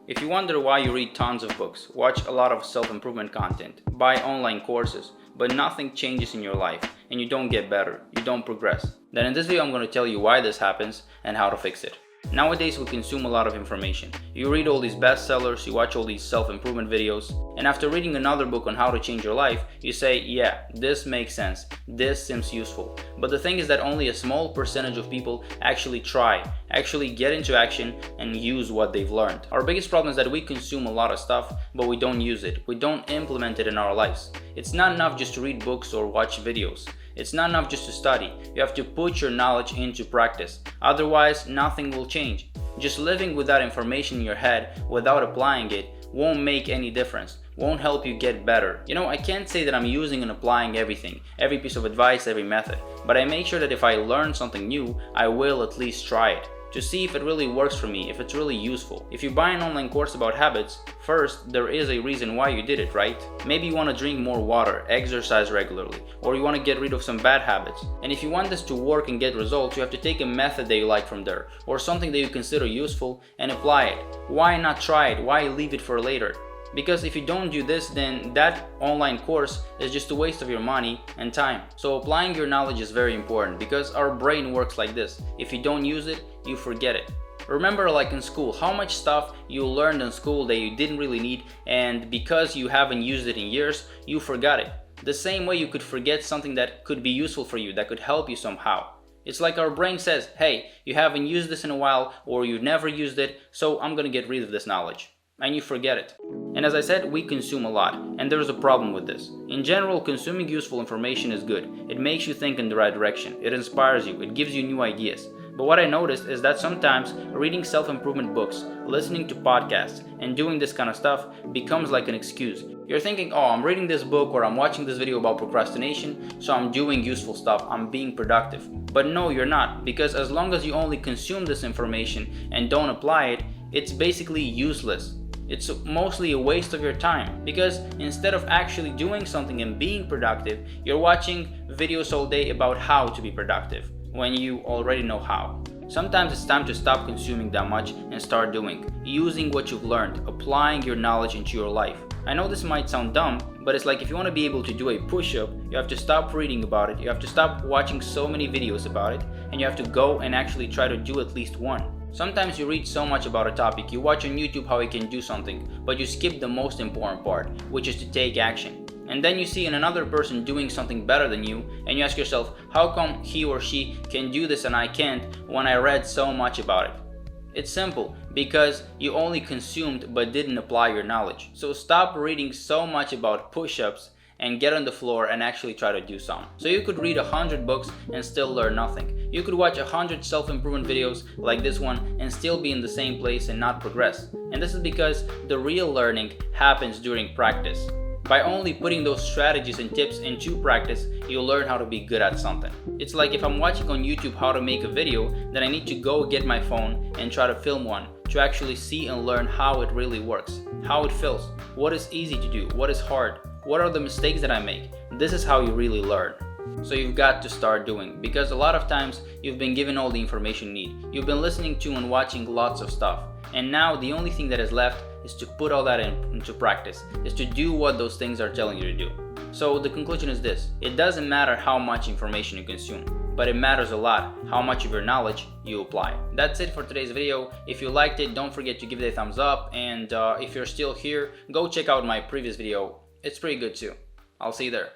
If you wonder why you read tons of books, watch a lot of self-improvement content, buy online courses, but nothing changes in your life and you don't get better, you don't progress, then in this video I'm going to tell you why this happens and how to fix it. Nowadays we consume a lot of information. You read all these bestsellers, you watch all these self-improvement videos, and after reading another book on how to change your life, you say, yeah, this makes sense, this seems useful. But the thing is that only a small percentage of people actually try, actually get into action and use what they've learned. Our biggest problem is that we consume a lot of stuff, but we don't use it. We don't implement it in our lives. It's not enough just to read books or watch videos. It's not enough just to study. You have to put your knowledge into practice. Otherwise, nothing will change. Just living with that information in your head without applying it won't make any difference, won't help you get better. I can't say that I'm using and applying everything, every piece of advice, every method, but I make sure that if I learn something new, I will at least try it, to see if it really works for me, if it's really useful. If you buy an online course about habits, first, there is a reason why you did it, right? Maybe you want to drink more water, exercise regularly, or you want to get rid of some bad habits. And if you want this to work and get results, you have to take a method that you like from there, or something that you consider useful, and apply it. Why not try it? Why leave it for later? Because if you don't do this, then that online course is just a waste of your money and time. So applying your knowledge is very important because our brain works like this. If you don't use it, you forget it. Remember, like in school, how much stuff you learned in school that you didn't really need, and because you haven't used it in years, you forgot it. The same way you could forget something that could be useful for you, that could help you somehow. It's like our brain says, hey, you haven't used this in a while, or you've never used it, so I'm gonna get rid of this knowledge. And you forget it. And as I said, we consume a lot, and there's a problem with this. In general, consuming useful information is good. It makes you think in the right direction. It inspires you. It gives you new ideas. But what I noticed is that sometimes reading self-improvement books, listening to podcasts, and doing this kind of stuff becomes like an excuse. You're thinking, oh, I'm reading this book or I'm watching this video about procrastination, so I'm doing useful stuff, I'm being productive. But no, you're not, because as long as you only consume this information and don't apply it, it's basically useless. It's mostly a waste of your time, because instead of actually doing something and being productive, you're watching videos all day about how to be productive when you already know how. Sometimes it's time to stop consuming that much and start doing, using what you've learned, applying your knowledge into your life. I know this might sound dumb, but it's like if you want to be able to do a push-up, you have to stop reading about it, you have to stop watching so many videos about it, and you have to go and actually try to do at least one. Sometimes you read so much about a topic, you watch on YouTube how you can do something, but you skip the most important part, which is to take action. And then you see another person doing something better than you, and you ask yourself, how come he or she can do this and I can't when I read so much about it? It's simple, because you only consumed but didn't apply your knowledge. So stop reading so much about push-ups and get on the floor and actually try to do some. So you could read 100 books and still learn nothing. You could watch 100 self-improvement videos like this one and still be in the same place and not progress. And this is because the real learning happens during practice. By only putting those strategies and tips into practice, you'll learn how to be good at something. It's like if I'm watching on YouTube how to make a video, then I need to go get my phone and try to film one to actually see and learn how it really works, how it feels, what is easy to do, what is hard, what are the mistakes that I make. This is how you really learn. So you've got to start doing, because a lot of times you've been given all the information you need. You've been listening to and watching lots of stuff. And now the only thing that is left is to put all that into practice, is to do what those things are telling you to do. So the conclusion is this: it doesn't matter how much information you consume, but it matters a lot how much of your knowledge you apply. That's it for today's video. If you liked it, don't forget to give it a thumbs up, and if you're still here, go check out my previous video. It's pretty good too. I'll see you there.